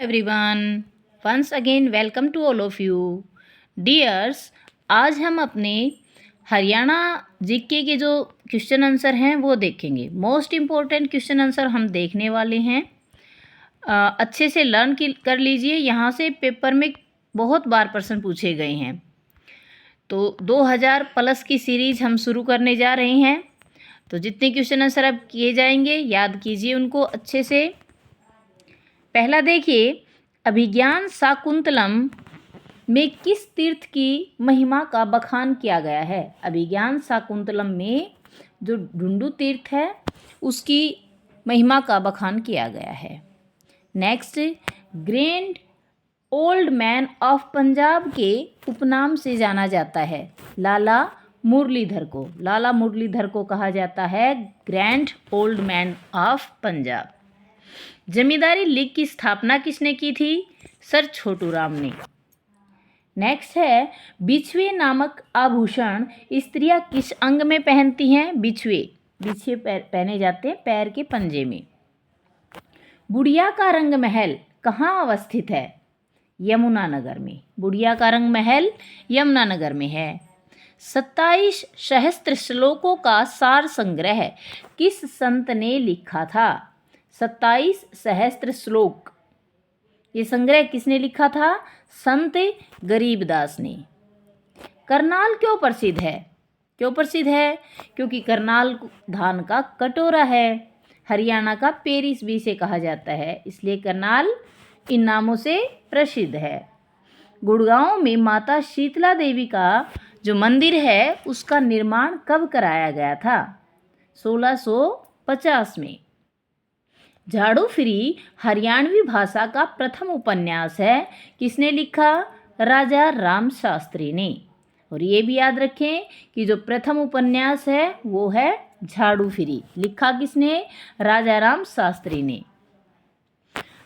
Everyone, once again welcome to all of you dears. आज हम अपने हरियाणा जीके के जो क्वेश्चन आंसर हैं वो देखेंगे। मोस्ट इम्पोर्टेंट क्वेश्चन आंसर हम देखने वाले हैं। अच्छे से लर्न कर लीजिए। यहाँ से पेपर में बहुत बार प्रश्न पूछे गए हैं। तो 2000 प्लस की सीरीज हम शुरू करने जा रहे हैं। तो जितने क्वेश्चन आंसर अब किए जाएंगे याद कीजिए उनको अच्छे से। पहला देखिए, अभिज्ञान शाकुंतलम में किस तीर्थ की महिमा का बखान किया गया है। अभिज्ञान शाकुंतलम में जो ढूंढू तीर्थ है उसकी महिमा का बखान किया गया है। Next, grand old man of Punjab के उपनाम से जाना जाता है लाला मुरलीधर को। लाला मुरलीधर को कहा जाता है grand old man of Punjab. Zamindari league की स्थापना किसने की थी? सर छोटू राम ने। नेक्स्ट है, बिछुए नामक आभूषण स्त्रियां किस अंग में पहनती हैं? बिछुए पहने जाते हैं पैर के पंजे में। बुढ़िया का रंग महल कहाँ अवस्थित है? यमुनानगर में। बुढ़िया का रंग महल यमुनानगर में है। 27 सहस्त्र श्लोकों का सार संग्रह किस संत ने लिखा था? 27 सहस्त्र श्लोक ये संग्रह किसने लिखा था? संत गरीबदास ने। करनाल क्यों प्रसिद्ध है? क्यों प्रसिद्ध है? क्योंकि करनाल धान का कटोरा है। हरियाणा का पेरिस भी इसे कहा जाता है, इसलिए करनाल इन नामों से प्रसिद्ध है। गुड़गांव में माता शीतला देवी का जो मंदिर है उसका निर्माण कब कराया गया था? 1650 में। झाड़ू फिरी हरियाणवी भाषा का प्रथम उपन्यास है, किसने लिखा? राजा राम शास्त्री ने। और ये भी याद रखें कि जो प्रथम उपन्यास है वो है झाड़ू फिरी। लिखा किसने? राजा राम शास्त्री ने।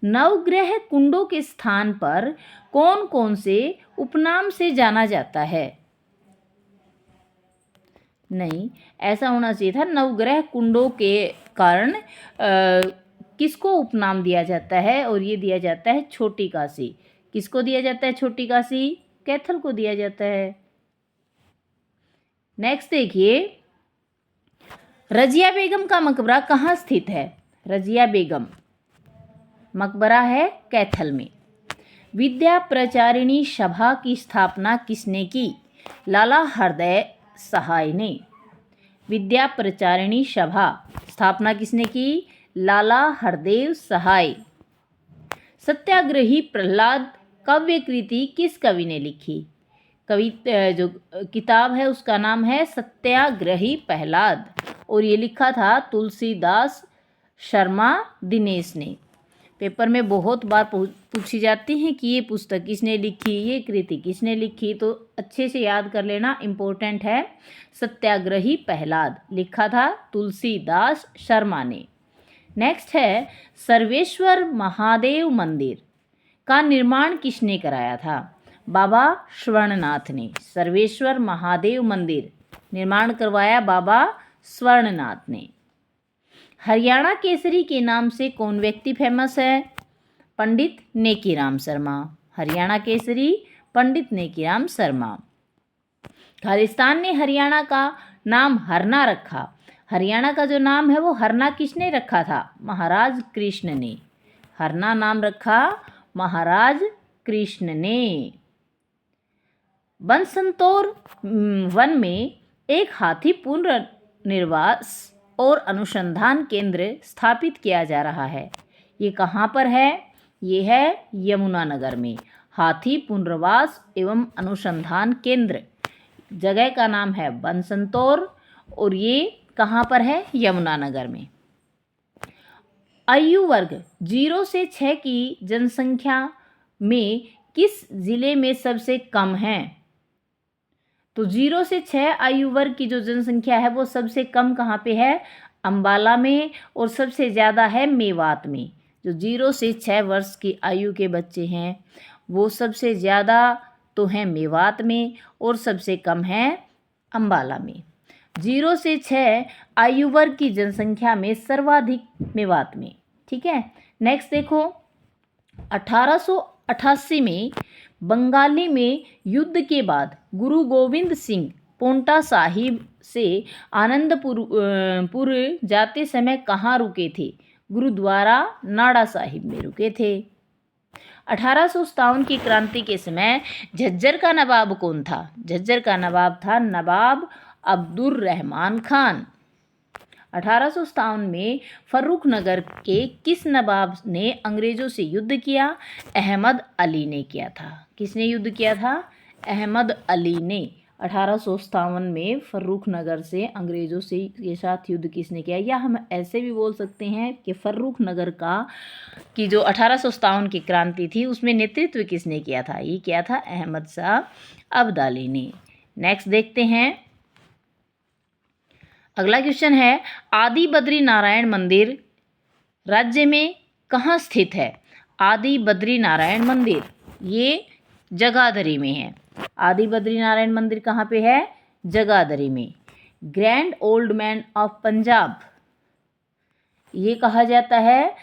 नवग्रह कुंडों के स्थान पर कौन कौन से उपनाम से जाना जाता है? नहीं, ऐसा होना चाहिए था नवग्रह कुंडों के कारण किसको उपनाम दिया जाता है? और ये दिया जाता है छोटी काशी। किसको दिया जाता है छोटी काशी? कैथल को दिया जाता है। नेक्स्ट देखिए, रजिया बेगम का मकबरा कहाँ स्थित है? रजिया बेगम मकबरा है कैथल में। विद्या प्रचारिणी सभा की स्थापना किसने की? लाला हरदय सहाय ने। विद्या प्रचारिणी सभा स्थापना किसने की? लाला हरदेव सहाय। सत्याग्रही प्रहलाद काव्य कृति किस कवि ने लिखी? कवि जो किताब है उसका नाम है सत्याग्रही प्रहलाद, और ये लिखा था तुलसीदास शर्मा दिनेश ने। पेपर में बहुत बार पूछी जाती हैं कि ये पुस्तक किसने लिखी, ये कृति किसने लिखी, तो अच्छे से याद कर लेना, इम्पोर्टेंट है। सत्याग्रही प्रहलाद लिखा था तुलसीदास शर्मा ने। नेक्स्ट है, सर्वेश्वर महादेव मंदिर का निर्माण किसने कराया था? बाबा स्वर्णनाथ ने। सर्वेश्वर महादेव मंदिर निर्माण करवाया बाबा स्वर्णनाथ ने। हरियाणा केसरी के नाम से कौन व्यक्ति फेमस है? पंडित नेकीराम शर्मा। हरियाणा केसरी पंडित नेकीराम शर्मा। खालिस्तान ने हरियाणा का नाम हरना रखा। हरियाणा का जो नाम है वो हरना किसने रखा था? महाराज कृष्ण ने। हरना नाम रखा महाराज कृष्ण ने। बसंतौर वन में एक हाथी पुनर्निवास और अनुसंधान केंद्र स्थापित किया जा रहा है। ये कहाँ पर है? ये है यमुनानगर में। हाथी पुनर्वास एवं अनुसंधान केंद्र, जगह का नाम है बसंतौर, और ये कहाँ पर है? यमुनानगर में। आयु वर्ग 0 से 6 की जनसंख्या में किस जिले में सबसे कम है? तो 0 से 6 आयु वर्ग की जो जनसंख्या है वो सबसे कम कहाँ पे है? अंबाला में, और सबसे ज़्यादा है मेवात में। जो 0 से 6 वर्ष की आयु के बच्चे हैं वो सबसे ज़्यादा तो हैं मेवात में, और सबसे कम है अंबाला में। 0 से 6 आयु वर्ग की जनसंख्या में सर्वाधिक मेवात में। ठीक है। नेक्स्ट देखो, 1888 में बंगाली में युद्ध के बाद गुरु गोविंद सिंह पोंटा साहिब से पुर जाते समय कहाँ रुके थे? गुरुद्वारा नाड़ा साहिब में रुके थे। 1857 की क्रांति के समय झज्जर का नवाब कौन था? झज्जर का नवाब था नवाब अब्दुर रहमान खान। 1857 में फर्रुखनगर के किस नवाब ने अंग्रेज़ों से युद्ध किया? अहमद अली ने किया था। किसने युद्ध किया था? अहमद अली ने। 1857 में फर्रुखनगर से अंग्रेज़ों से के साथ युद्ध किसने किया? या हम ऐसे भी बोल सकते हैं कि फर्रुखनगर की जो 1857 की क्रांति थी उसमें नेतृत्व किसने किया था? ये किया था अहमद शाह अब्दाली ने। नेक्स्ट देखते हैं, अगला क्वेश्चन है, आदि बद्री नारायण मंदिर राज्य में कहाँ स्थित है? आदि बद्री नारायण मंदिर ये जगाधरी में है। आदि बद्री नारायण मंदिर कहाँ पे है? जगाधरी में। Grand old man of Punjab ये कहा जाता है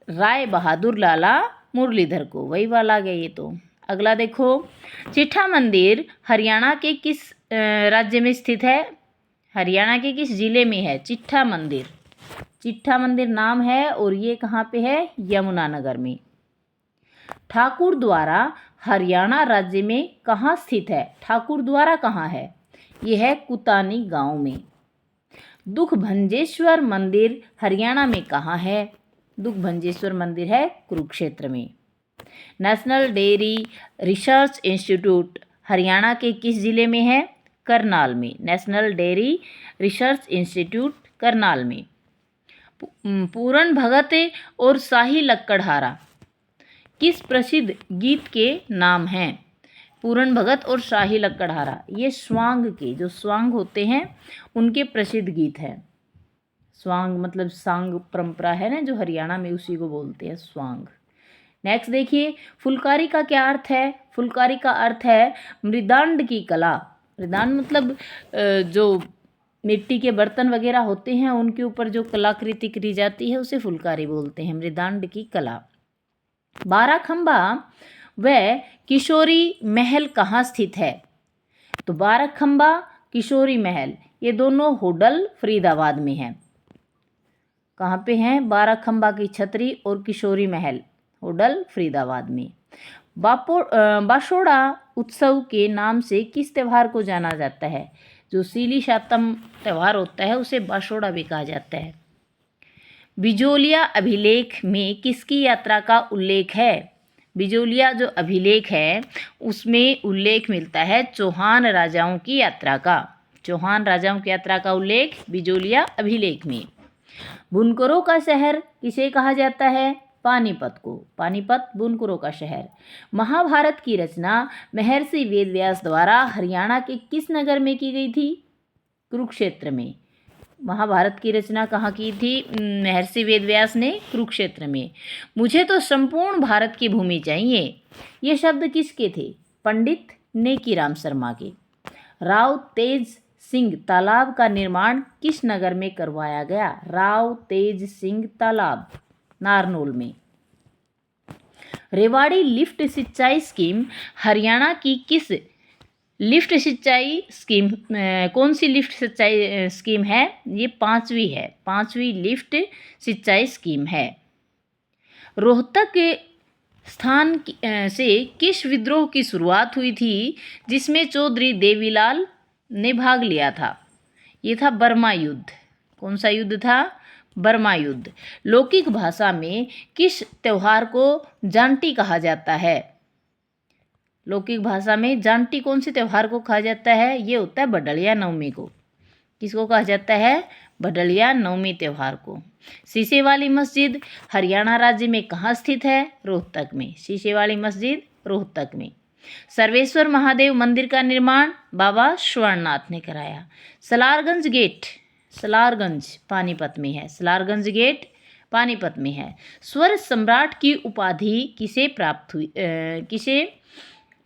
राय बहादुर लाला मुरलीधर को, वही वाला आ गया ये तो। अगला देखो, चिट्ठा मंदिर हरियाणा के किस राज्य में स्थित है? हरियाणा के किस जिले में है चिट्ठा मंदिर? चिट्ठा मंदिर नाम है और ये कहाँ पे है? यमुनानगर में। ठाकुर द्वारा हरियाणा राज्य में कहाँ स्थित है? ठाकुर द्वारा कहाँ है? ये है कुतानी गांव में। दुखभंजेश्वर मंदिर हरियाणा में कहाँ है? दुखभंजेश्वर मंदिर है कुरुक्षेत्र में। National dairy research institute Haryana के किस जिले में है? करनाल में। National dairy research institute Karnal में। पूरन भगत और शाही लक्कड़हारा किस प्रसिद्ध गीत के नाम हैं? पूरन भगत और शाही लक्कड़हारा ये स्वांग के, जो स्वांग होते हैं उनके प्रसिद्ध गीत हैं। स्वांग मतलब सांग परंपरा है ना जो हरियाणा में, उसी को बोलते हैं स्वांग। नेक्स्ट देखिए, फुलकारी का क्या अर्थ है? फुलकारी का अर्थ है मृदांड की कला। मृदांड मतलब जो मिट्टी के बर्तन वगैरह होते हैं उनके ऊपर जो कलाकृति करी जाती है उसे फुलकारी बोलते हैं, मृदांड की कला। बाराखंबा व किशोरी महल कहाँ स्थित है? तो बाराखंबा किशोरी महल ये दोनों होडल फरीदाबाद में हैं। कहाँ पे हैं? बाराखंबा की छतरी और किशोरी महल होडल फरीदाबाद में। बाशोड़ा उत्सव के नाम से किस त्यौहार को जाना जाता है? जो सीली शातम त्यौहार होता है उसे बाशोड़ा भी कहा जाता है। बिजोलिया अभिलेख में किसकी यात्रा का उल्लेख है? बिजोलिया जो अभिलेख है उसमें उल्लेख मिलता है चौहान राजाओं की यात्रा का। चौहान राजाओं की यात्रा का उल्लेख बिजोलिया अभिलेख में। बुनकरों का शहर किसे कहा जाता है? पानीपत को। पानीपत बुनकरों का शहर। महाभारत की रचना महर्षि वेदव्यास द्वारा हरियाणा के किस नगर में की गई थी? कुरुक्षेत्र में। महाभारत की रचना कहाँ की थी महर्षि वेदव्यास ने? कुरुक्षेत्र में। मुझे तो संपूर्ण भारत की भूमि चाहिए, ये शब्द किसके थे? पंडित नेकीराम शर्मा के। राव तेज सिंह तालाब का निर्माण किस नगर में करवाया गया? राव तेज सिंह तालाब नारनौल में। रेवाड़ी लिफ्ट सिंचाई स्कीम हरियाणा की किस लिफ्ट सिंचाई स्कीम कौन सी लिफ्ट सिंचाई स्कीम है? ये 5वीं है, 5वीं लिफ्ट सिंचाई स्कीम है। रोहतक के स्थान से किस विद्रोह की शुरुआत हुई थी जिसमें चौधरी देवीलाल ने भाग लिया था? ये था बर्मा युद्ध। कौन सा युद्ध था? बर्मा युद्ध। लौकिक भाषा में किस त्योहार को जांटी कहा जाता है? लौकिक भाषा में जांटी कौन से त्योहार को कहा जाता है? ये होता है बडलिया नवमी को। किसको कहा जाता है? बडलिया नवमी त्योहार को। शीशे वाली मस्जिद हरियाणा राज्य में कहाँ स्थित है? रोहतक में। शीशे वाली मस्जिद रोहतक में। सर्वेश्वर महादेव मंदिर का निर्माण बाबा स्वर्णनाथ ने कराया। सलारगंज गेट, सलारगंज पानीपत में है। सलारगंज गेट पानीपत में है। स्वर सम्राट की उपाधि किसे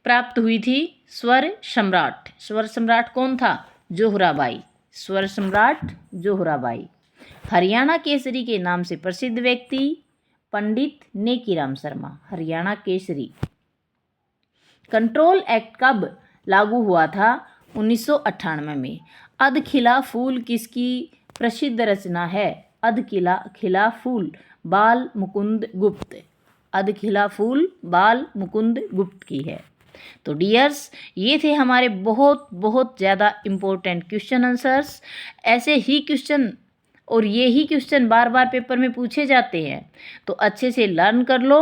प्राप्त हुई थी? स्वर सम्राट। स्वर सम्राट कौन था? जोहराबाई। स्वर सम्राट जोहराबाई। हरियाणा केसरी के नाम से प्रसिद्ध व्यक्ति पंडित नेकीराम शर्मा, हरियाणा केसरी। कंट्रोल एक्ट कब लागू हुआ था? 1998 में। अध खिला फूल किसकी प्रसिद्ध रचना है? अध खिला फूल बाल मुकुंद गुप्त। अध खिला फूल बाल मुकुंद गुप्त की है। तो डियर्स, ये थे हमारे बहुत बहुत ज़्यादा इम्पोर्टेंट क्वेश्चन आंसर्स। ऐसे ही क्वेश्चन और ये ही क्वेश्चन बार बार पेपर में पूछे जाते हैं, तो अच्छे से लर्न कर लो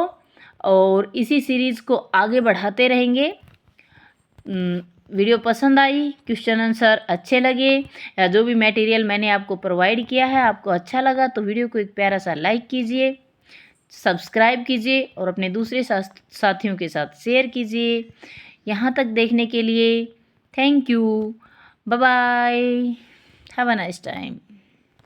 और इसी सीरीज़ को आगे बढ़ाते रहेंगे। वीडियो पसंद आई, क्वेश्चन आंसर अच्छे लगे या जो भी मटेरियल मैंने आपको प्रोवाइड किया है आपको अच्छा लगा, तो वीडियो को एक प्यारा सा लाइक कीजिए, सब्सक्राइब कीजिए और अपने दूसरे साथियों के साथ शेयर कीजिए। यहाँ तक देखने के लिए thank you. Bye bye. Have a nice time.